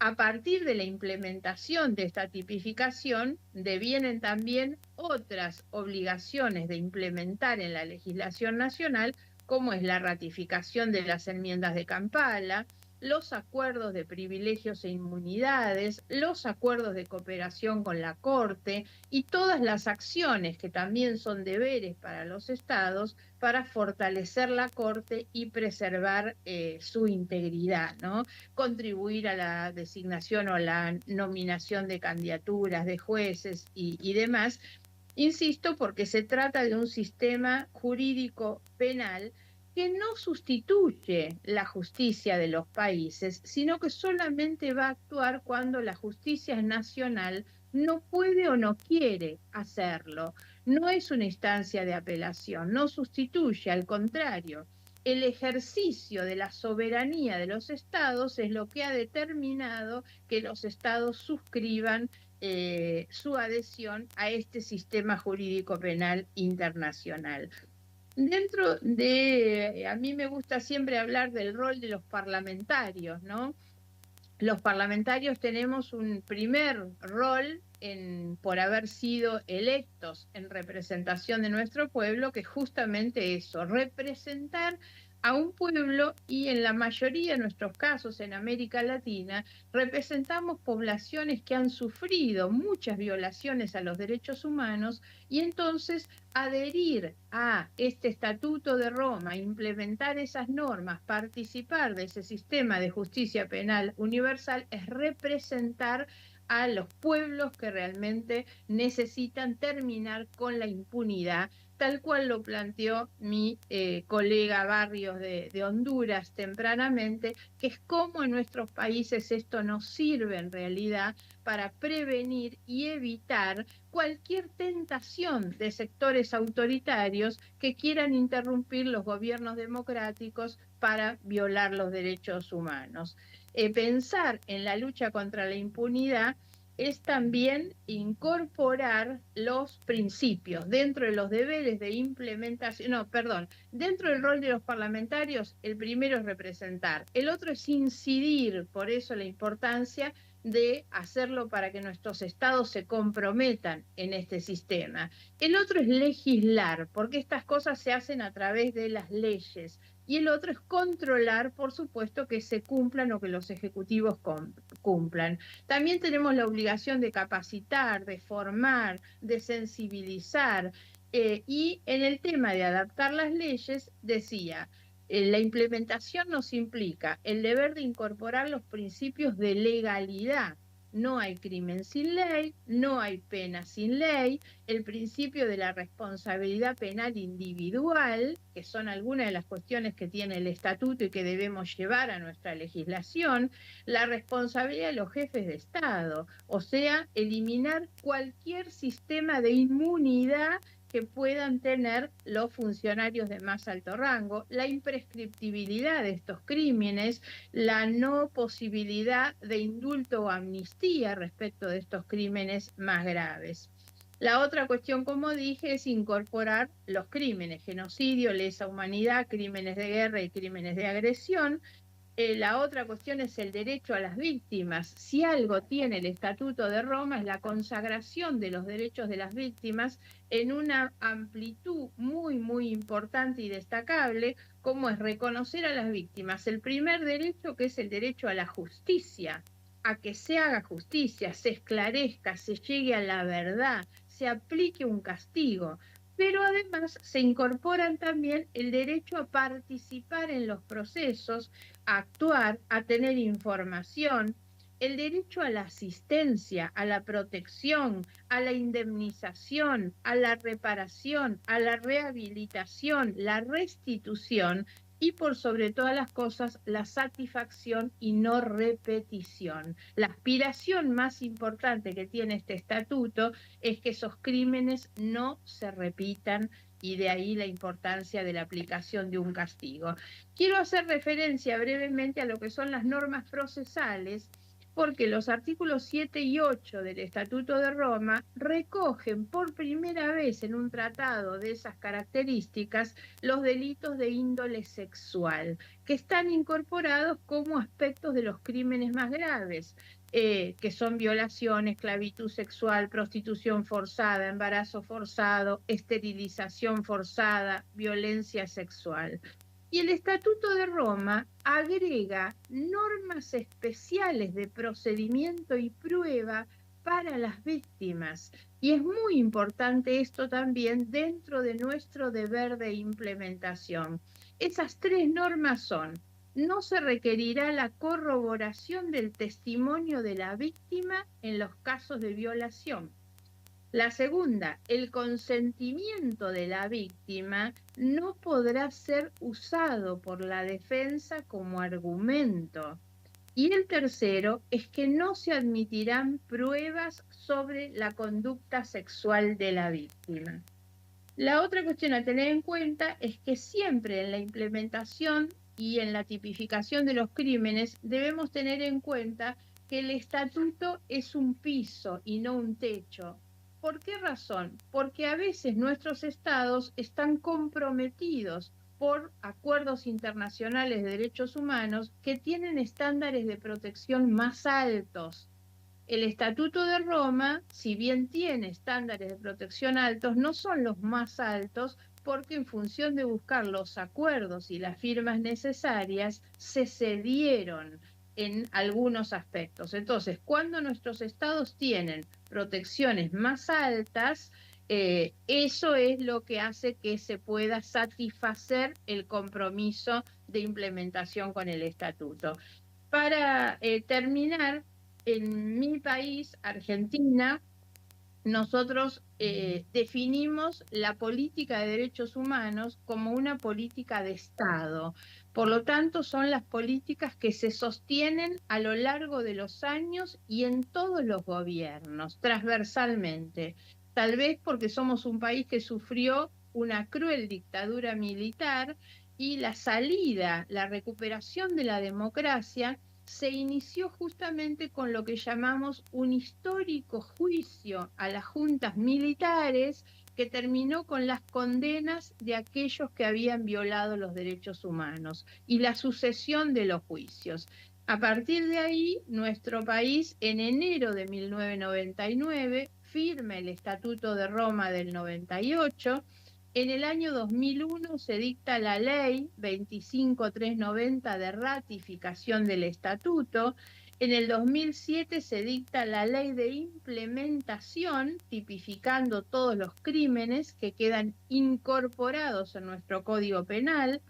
A partir de la implementación de esta tipificación, devienen también otras obligaciones de implementar en la legislación nacional, como es la ratificación de las enmiendas de Kampala, los acuerdos de privilegios e inmunidades, los acuerdos de cooperación con la Corte y todas las acciones que también son deberes para los estados para fortalecer la Corte y preservar su integridad, ¿no? Contribuir a la designación o la nominación de candidaturas de jueces y demás. Insisto, porque se trata de un sistema jurídico penal que no sustituye la justicia de los países, sino que solamente va a actuar cuando la justicia nacional no puede o no quiere hacerlo. No es una instancia de apelación, no sustituye, al contrario. El ejercicio de la soberanía de los estados es lo que ha determinado que los estados suscriban su adhesión a este sistema jurídico penal internacional. Dentro de, a mí me gusta siempre hablar del rol de los parlamentarios, ¿no? Los parlamentarios tenemos un primer rol por haber sido electos en representación de nuestro pueblo, que es justamente eso, representar a un pueblo y en la mayoría de nuestros casos en América Latina representamos poblaciones que han sufrido muchas violaciones a los derechos humanos y entonces adherir a este Estatuto de Roma, implementar esas normas, participar de ese sistema de justicia penal universal es representar a los pueblos que realmente necesitan terminar con la impunidad, tal cual lo planteó mi colega Barrios de Honduras tempranamente, que es cómo en nuestros países esto nos sirve en realidad para prevenir y evitar cualquier tentación de sectores autoritarios que quieran interrumpir los gobiernos democráticos para violar los derechos humanos. Pensar en la lucha contra la impunidad es también incorporar los principios dentro de los deberes de implementación, dentro del rol de los parlamentarios, el primero es representar, el otro es incidir, por eso la importancia de hacerlo para que nuestros estados se comprometan en este sistema. El otro es legislar, porque estas cosas se hacen a través de las leyes. Y el otro es controlar, por supuesto, que se cumplan o que los ejecutivos cumplan. También tenemos la obligación de capacitar, de formar, de sensibilizar. Y en el tema de adaptar las leyes, decía, la implementación nos implica el deber de incorporar los principios de legalidad. No hay crimen sin ley, no hay pena sin ley, el principio de la responsabilidad penal individual, que son algunas de las cuestiones que tiene el estatuto y que debemos llevar a nuestra legislación, la responsabilidad de los jefes de Estado, o sea, eliminar cualquier sistema de inmunidad que puedan tener los funcionarios de más alto rango, la imprescriptibilidad de estos crímenes, la no posibilidad de indulto o amnistía respecto de estos crímenes más graves. La otra cuestión, como dije, es incorporar los crímenes, genocidio, lesa humanidad, crímenes de guerra y crímenes de agresión, La otra cuestión es el derecho a las víctimas. Si algo tiene el Estatuto de Roma es la consagración de los derechos de las víctimas en una amplitud muy, muy importante y destacable, como es reconocer a las víctimas. El primer derecho, que es el derecho a la justicia, a que se haga justicia, se esclarezca, se llegue a la verdad, se aplique un castigo. Pero además se incorporan también el derecho a participar en los procesos, a actuar, a tener información, el derecho a la asistencia, a la protección, a la indemnización, a la reparación, a la rehabilitación, la restitución y por sobre todas las cosas la satisfacción y no repetición. La aspiración más importante que tiene este estatuto es que esos crímenes no se repitan y de ahí la importancia de la aplicación de un castigo. Quiero hacer referencia brevemente a lo que son las normas procesales, porque los artículos 7 y 8 del Estatuto de Roma recogen por primera vez en un tratado de esas características los delitos de índole sexual, que están incorporados como aspectos de los crímenes más graves. Que son violación, esclavitud sexual, prostitución forzada, embarazo forzado, esterilización forzada, violencia sexual. Y el Estatuto de Roma agrega normas especiales de procedimiento y prueba para las víctimas. Y es muy importante esto también dentro de nuestro deber de implementación. Esas tres normas son: no se requerirá la corroboración del testimonio de la víctima en los casos de violación. La segunda, el consentimiento de la víctima no podrá ser usado por la defensa como argumento. Y el tercero es que no se admitirán pruebas sobre la conducta sexual de la víctima. La otra cuestión a tener en cuenta es que siempre en la implementación y en la tipificación de los crímenes debemos tener en cuenta que el estatuto es un piso y no un techo. ¿Por qué razón? Porque a veces nuestros estados están comprometidos por acuerdos internacionales de derechos humanos que tienen estándares de protección más altos. El Estatuto de Roma, si bien tiene estándares de protección altos, no son los más altos porque en función de buscar los acuerdos y las firmas necesarias, se cedieron en algunos aspectos. Entonces, cuando nuestros estados tienen protecciones más altas, eso es lo que hace que se pueda satisfacer el compromiso de implementación con el estatuto. Para terminar, en mi país, Argentina, nosotros definimos la política de derechos humanos como una política de Estado. Por lo tanto, son las políticas que se sostienen a lo largo de los años y en todos los gobiernos, transversalmente. Tal vez porque somos un país que sufrió una cruel dictadura militar y la salida, la recuperación de la democracia se inició justamente con lo que llamamos un histórico juicio a las juntas militares que terminó con las condenas de aquellos que habían violado los derechos humanos y la sucesión de los juicios. A partir de ahí, nuestro país, en enero de 1999, firma el Estatuto de Roma del 98. En el año 2001 se dicta la ley 25390 de ratificación del estatuto. En el 2007 se dicta la ley de implementación, tipificando todos los crímenes que quedan incorporados en nuestro Código Penal.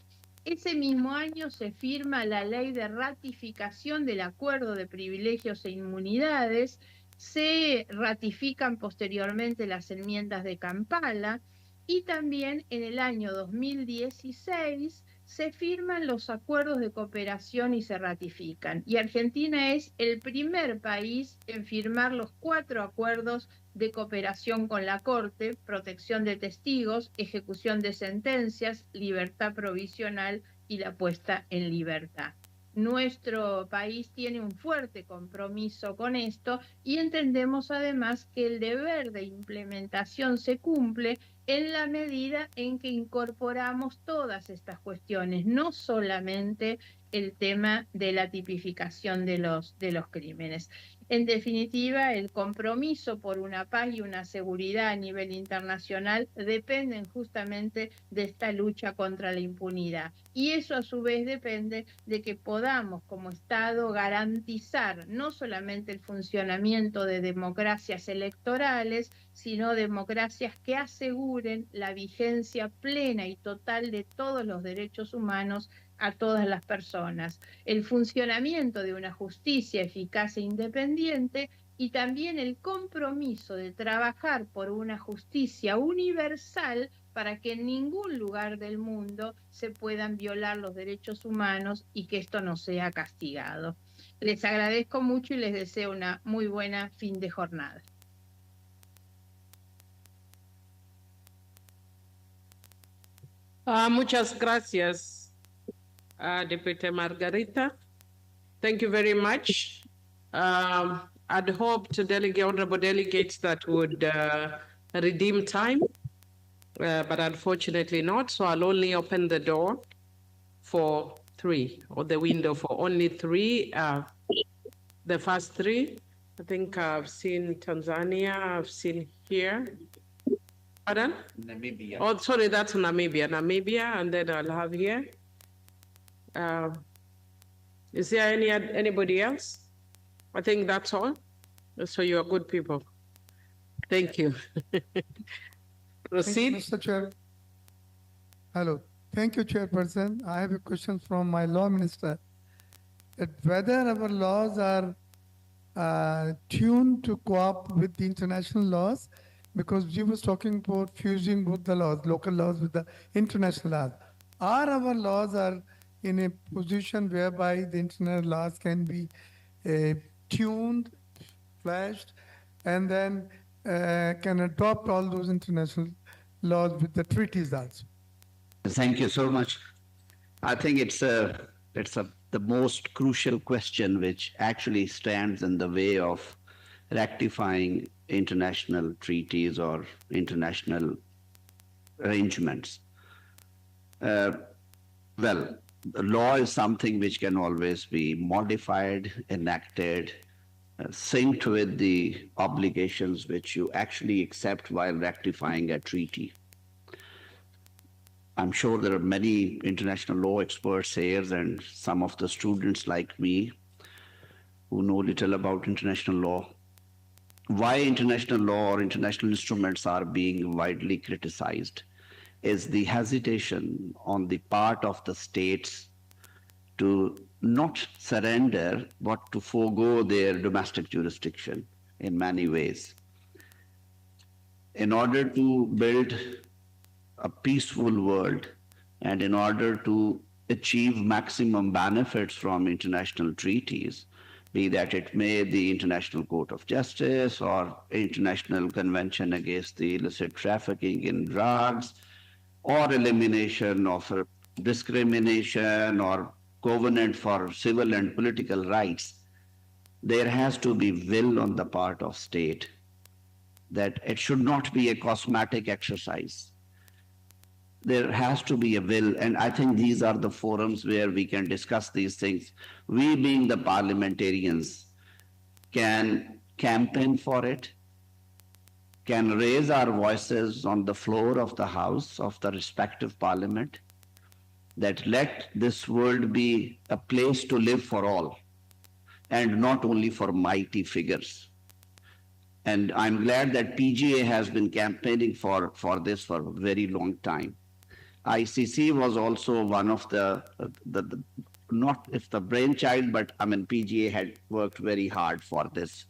Ese mismo año se firma la ley de ratificación del Acuerdo de Privilegios e Inmunidades. Se ratifican posteriormente las enmiendas de Kampala. Y también en el año 2016 se firman los acuerdos de cooperación y se ratifican. Y Argentina es el primer país en firmar los 4 acuerdos de cooperación con la Corte: protección de testigos, ejecución de sentencias, libertad provisional y la puesta en libertad. Nuestro país tiene un fuerte compromiso con esto y entendemos además que el deber de implementación se cumple en la medida en que incorporamos todas estas cuestiones, no solamente el tema de la tipificación de los crímenes. En definitiva, el compromiso por una paz y una seguridad a nivel internacional dependen justamente de esta lucha contra la impunidad. Y eso a su vez depende de que podamos como Estado garantizar no solamente el funcionamiento de democracias electorales, sino democracias que aseguren la vigencia plena y total de todos los derechos humanos a todas las personas, el funcionamiento de una justicia eficaz e independiente y también el compromiso de trabajar por una justicia universal para que en ningún lugar del mundo se puedan violar los derechos humanos y que esto no sea castigado. Les agradezco mucho y les deseo una muy buena fin de jornada. Muchas gracias, Deputy Margarita. Thank you very much. I'd hoped to delegate honorable delegates that would redeem time, but unfortunately not. So I'll only open the door for 3, or the window for only 3. The first 3, I think I've seen Tanzania, I've seen here. Pardon? Namibia. Oh, sorry, that's Namibia. Namibia, and then I'll have here. Is there anybody else? I think that's all. So you're good people. Thank you. Proceed. Mr. Chair. Hello. Thank you, Chairperson. I have a question from my law minister. That whether our laws are tuned to co-op with the international laws, because she was talking about fusing both the laws, local laws with the international laws. Are our laws are in a position whereby the international laws can be tuned, flashed, and then can adopt all those international laws with the treaties also? Thank you so much. I think it's the most crucial question which actually stands in the way of rectifying international treaties or international arrangements. Well, the law is something which can always be modified, enacted, synced with the obligations which you actually accept while rectifying a treaty. I'm sure there are many international law experts here and some of the students like me who know little about international law. Why international law or international instruments are being widely criticized is the hesitation on the part of the states to not surrender but to forego their domestic jurisdiction in many ways. In order to build a peaceful world and in order to achieve maximum benefits from international treaties, be that it may the International Court of Justice or International Convention Against the Illicit Trafficking in Drugs, or elimination of discrimination or covenant for civil and political rights, there has to be will on the part of state that it should not be a cosmetic exercise. There has to be a will, and I think these are the forums where we can discuss these things. We, being the parliamentarians, can campaign for it, can raise our voices on the floor of the House of the respective parliament, that let this world be a place to live for all, and not only for mighty figures. And I'm glad that PGA has been campaigning for this for a very long time. ICC was also one of the not if the brainchild, but I mean PGA had worked very hard for this.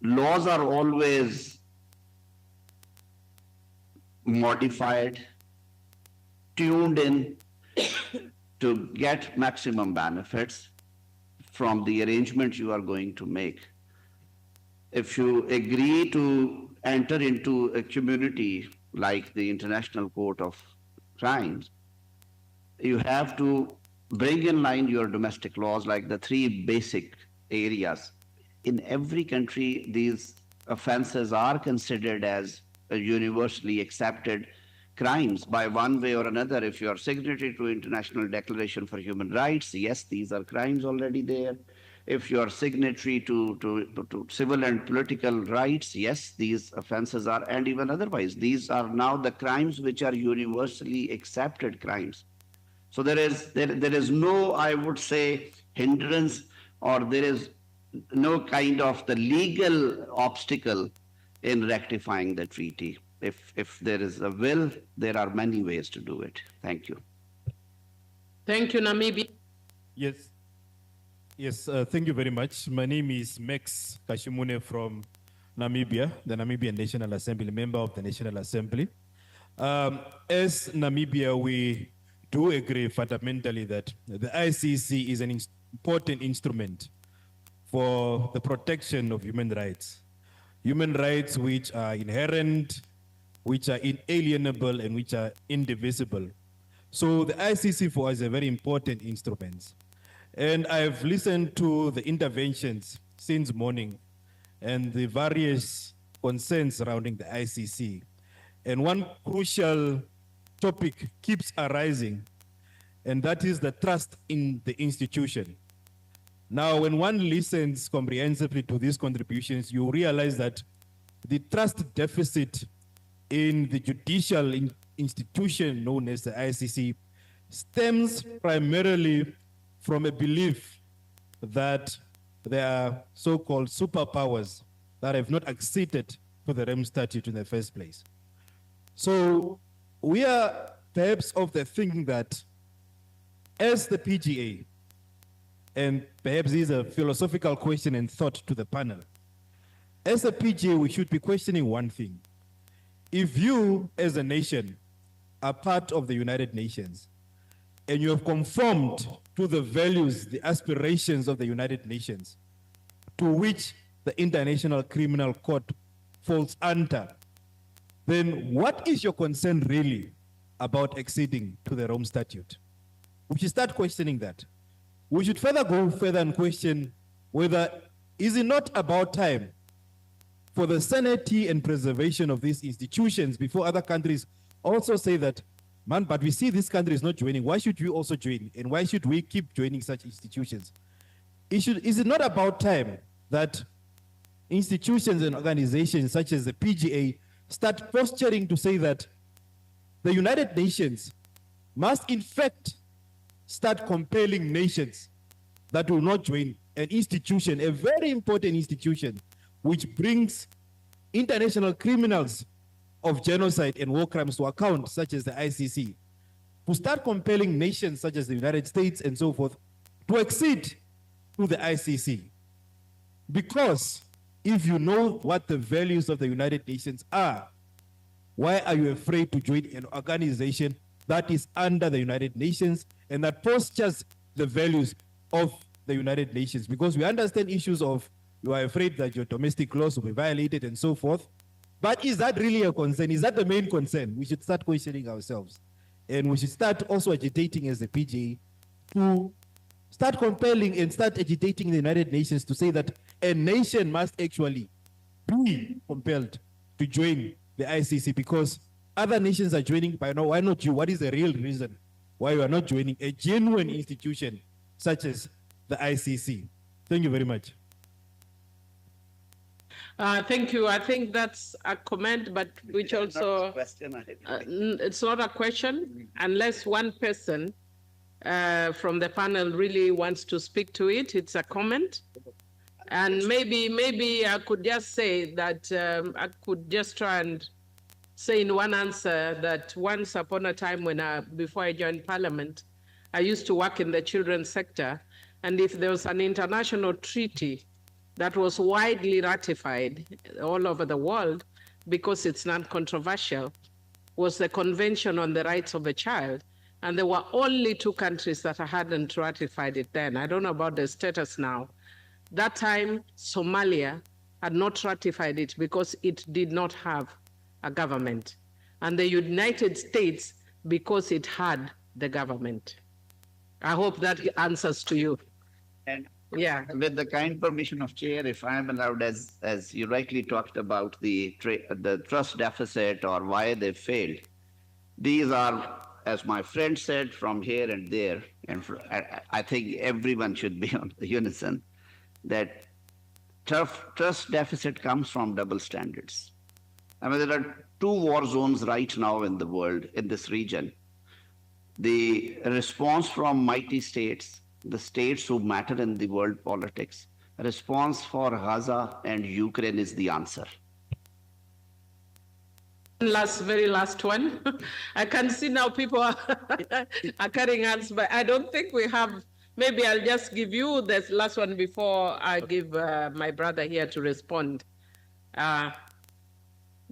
Laws are always modified, tuned in to get maximum benefits from the arrangement you are going to make. If you agree to enter into a community like the International Court of Crimes, you have to bring in line your domestic laws, like the 3 basic areas. In every country, these offenses are considered as universally accepted crimes by one way or another. If you are signatory to International Declaration for Human Rights, yes, these are crimes already there. If you are signatory to civil and political rights, yes, these offenses are, and even otherwise, these are now the crimes which are universally accepted crimes. So there is no, I would say, hindrance, or there is no kind of the legal obstacle in rectifying the treaty. If there is a will, there are many ways to do it. Thank you. Thank you, Namibia. Yes. Yes, thank you very much. My name is Max Kashimune from Namibia, the Namibian National Assembly, member of the National Assembly. As Namibia, we do agree fundamentally that the ICC is an important instrument for the protection of human rights which are inherent, which are inalienable, and which are indivisible. So the ICC for us is a very important instrument. And I've listened to the interventions since morning and the various concerns surrounding the ICC. And one crucial topic keeps arising, and that is the trust in the institution. Now, when one listens comprehensively to these contributions, you realize that the trust deficit in the judicial institution known as the ICC stems primarily from a belief that there are so-called superpowers that have not acceded to the Rome Statute in the first place. So we are perhaps of the thinking that as the PGA, and perhaps this is a philosophical question and thought to the panel, as a PGA, we should be questioning one thing. If you, as a nation, are part of the United Nations, and you have conformed to the values, the aspirations of the United Nations, to which the International Criminal Court falls under, then what is your concern really about acceding to the Rome Statute? We should start questioning that. We should go further and question whether is it not about time for the sanity and preservation of these institutions before other countries also say that, man, but we see this country is not joining. Why should we also join? And why should we keep joining such institutions? Is it not about time that institutions and organizations such as the PGA start posturing to say that the United Nations must in fact start compelling nations that will not join an institution, a very important institution, which brings international criminals of genocide and war crimes to account, such as the ICC, to start compelling nations such as the United States and so forth to accede to the ICC. Because if you know what the values of the United Nations are, why are you afraid to join an organization that is under the United Nations and that postures the values of the United Nations? Because we understand issues of you are afraid that your domestic laws will be violated and so forth. But is that really a concern? Is that the main concern? We should start questioning ourselves. And we should start also agitating as the PGA to start compelling and start agitating the United Nations to say that a nation must actually be compelled to join the ICC because other nations are joining. By now, why not you? What is the real reason why you are not joining a genuine institution such as the ICC? Thank you very much. Thank you. I think that's a comment, but which also, it's not a question unless one person from the panel really wants to speak to it. It's a comment. And maybe I could just say that I could just try and say in one answer that once upon a time before I joined Parliament, I used to work in the children's sector. And if there was an international treaty that was widely ratified all over the world because it's non-controversial, was the Convention on the Rights of the Child. And there were only 2 countries that hadn't ratified it then. I don't know about the status now. That time, Somalia had not ratified it because it did not have a government. And the United States because it had the government. I hope that answers to you. Yeah. With the kind permission of chair, if I am allowed, as you rightly talked about the trust deficit or why they failed, these are, as my friend said, from here and there, and I think everyone should be on the unison that trust deficit comes from double standards. I mean, there are two war zones right now in the world, in this region. The response from mighty states, the states who matter in the world politics, response for Gaza and Ukraine is the answer. Very last one. I can see now people are carrying hands, but I don't think we have. Maybe I'll just give you this last one before I give my brother here to respond.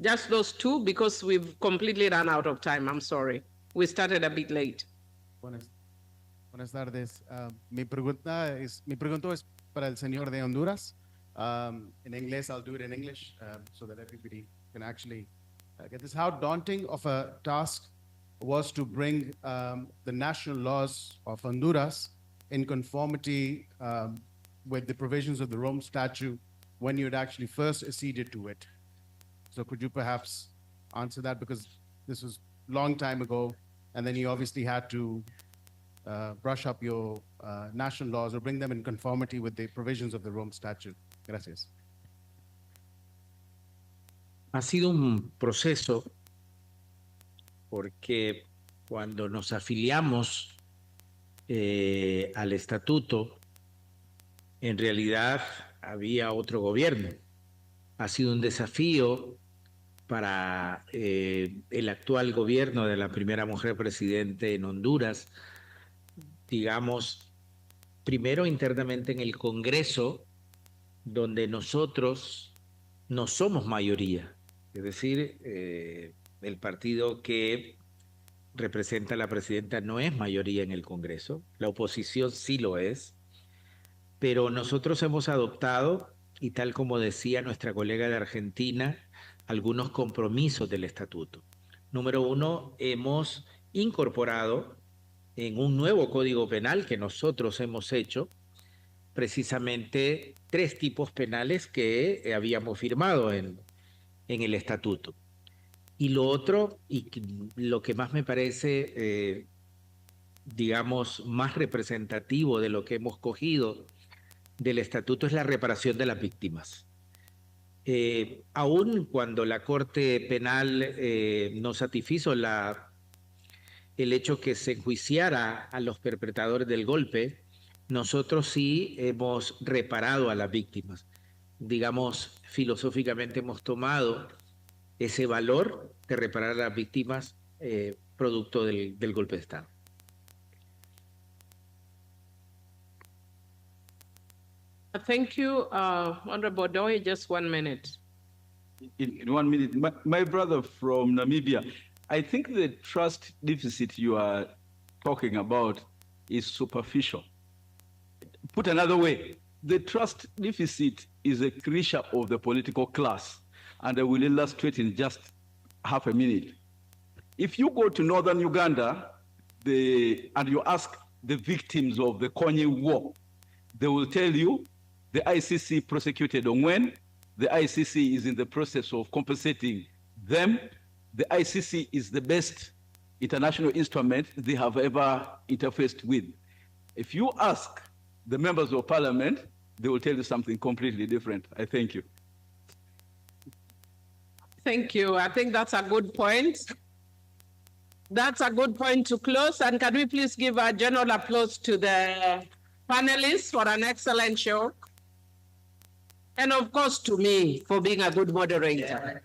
Just those two, because we've completely run out of time. I'm sorry. We started a bit late. Buenas tardes. Mi pregunta es para el señor de Honduras. In English, I'll do it in English so that everybody can actually get this. How daunting of a task was to bring the national laws of Honduras in conformity with the provisions of the Rome Statute when you had actually first acceded to it? So could you perhaps answer that? Because this was a long time ago, and then you obviously had to brush up your national laws or bring them in conformity with the provisions of the Rome Statute. Gracias. Ha sido un proceso porque cuando nos afiliamos al estatuto, en realidad había otro gobierno. Ha sido un desafío para el actual gobierno de la primera mujer presidente en Honduras, digamos, primero internamente en el Congreso, donde nosotros no somos mayoría, es decir, el partido que representa a la presidenta no es mayoría en el Congreso, la oposición sí lo es, pero nosotros hemos adoptado, y tal como decía nuestra colega de Argentina, algunos compromisos del estatuto. Número uno, hemos incorporado en un nuevo código penal que nosotros hemos hecho, precisamente 3 tipos penales que habíamos firmado en el estatuto. Y lo otro, y lo que más me parece, digamos, más representativo de lo que hemos cogido del estatuto es la reparación de las víctimas. Aún cuando la Corte Penal no satisfizo el hecho que se enjuiciara a los perpetradores del golpe, nosotros sí hemos reparado a las víctimas. Digamos, filosóficamente hemos tomado ese valor de reparar a las víctimas producto del golpe de Estado. Thank you, Honorable Doi. Just 1 minute. In 1 minute, my brother from Namibia, I think the trust deficit you are talking about is superficial. Put another way, the trust deficit is a creature of the political class, and I will illustrate in just half a minute. If you go to northern Uganda and you ask the victims of the Konyi War, they will tell you the ICC prosecuted Ongwen, the ICC is in the process of compensating them. The ICC is the best international instrument they have ever interfaced with. If you ask the members of parliament, they will tell you something completely different. I thank you. Thank you. I think that's a good point. That's a good point to close. And can we please give a general applause to the panelists for an excellent show? And of course to me for being a good moderator.